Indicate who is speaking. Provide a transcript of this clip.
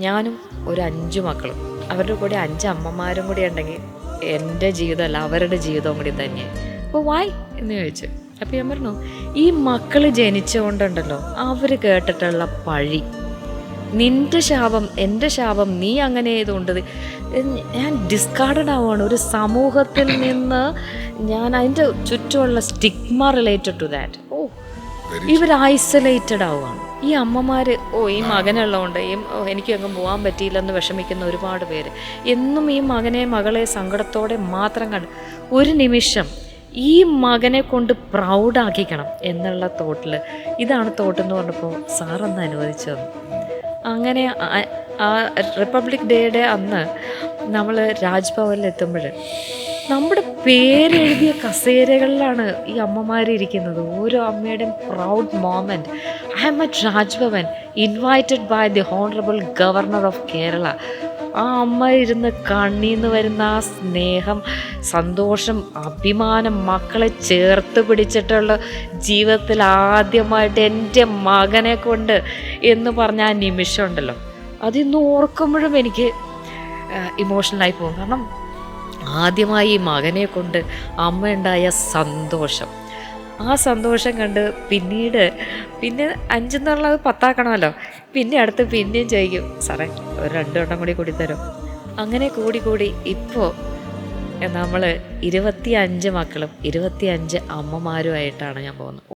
Speaker 1: ഞാനും ഒരു 5 മക്കളും അവരുടെ കൂടെ 5 അമ്മമാരും കൂടി ഉണ്ടെങ്കിൽ എൻ്റെ ജീവിതമല്ല അവരുടെ ജീവിതവും കൂടി തന്നെയാണ്. അപ്പോൾ വായ് എന്ന് ചോദിച്ചു. അപ്പോൾ ഞാൻ പറഞ്ഞു, ഈ മക്കൾ ജനിച്ചുകൊണ്ടുണ്ടല്ലോ അവർ കേട്ടിട്ടുള്ള പഴി, നിൻ്റെ ശാപം എൻ്റെ ശാപം, നീ അങ്ങനെ ചെയ്തുകൊണ്ട് ഞാൻ ഡിസ്കാർഡഡ് ആവുകയാണ് ഒരു സമൂഹത്തിൽ നിന്ന്. ഞാൻ അതിൻ്റെ ചുറ്റുമുള്ള സ്റ്റിഗ്മ റിലേറ്റഡ് ടു ദാറ്റ്. ഇവർ ഐസൊലേറ്റഡ് ആവുകയാണ്. ഈ അമ്മമാർ ഈ മകനുള്ളതുകൊണ്ട് എനിക്ക് അങ്ങ് പോകാൻ പറ്റിയില്ലെന്ന് വിഷമിക്കുന്ന ഒരുപാട് പേര് എന്നും ഈ മകനെ മകളെ സങ്കടത്തോടെ മാത്രം കണ്ട് ഒരു നിമിഷം ഈ മകനെ കൊണ്ട് പ്രൗഡാക്കിക്കണം എന്നുള്ള തോട്ടിൽ, ഇതാണ് തോട്ടെന്ന് പറഞ്ഞപ്പോൾ സാറൊന്ന് അനുവദിച്ചു തന്നു. അങ്ങനെ ആ റിപ്പബ്ലിക് ഡേയുടെ അന്ന് നമ്മൾ രാജ്ഭവനിൽ എത്തുമ്പോൾ നമ്മുടെ പേരെഴുതിയ കസേരകളിലാണ് ഈ അമ്മമാരിയ്ക്കുന്നത്. ഓരോ അമ്മയുടെയും proud moment. I am at Raj Bhavan invited by the honourable governor of Kerala. ആ അമ്മ ഇരുന്ന് കണ്ണീന്ന് വരുന്ന ആ സ്നേഹം, സന്തോഷം, അഭിമാനം, മക്കളെ ചേർത്ത് പിടിച്ചിട്ടുള്ള ജീവിതത്തിൽ ആദ്യമായിട്ട് എൻ്റെ മകനെ കൊണ്ട് എന്ന് പറഞ്ഞ ആ നിമിഷം ഉണ്ടല്ലോ, അതിന്ന് ഓർക്കുമ്പോഴും എനിക്ക് ഇമോഷണലായി പോകും. കാരണം ആദ്യമായി ഈ മകനെ കൊണ്ട് അമ്മയുണ്ടായ സന്തോഷം, ആ സന്തോഷം കണ്ട് പിന്നെ 5 എന്നുള്ളത് 10 ആക്കണമല്ലോ. പിന്നെ അടുത്ത് പിന്നെയും ചെയ്യും, സാറേ ഒരു 2 എണ്ണം കൂടി തരും. അങ്ങനെ കൂടി ഇപ്പോൾ നമ്മൾ 25 മക്കളും 25 അമ്മമാരുമായിട്ടാണ് ഞാൻ പോകുന്നത്.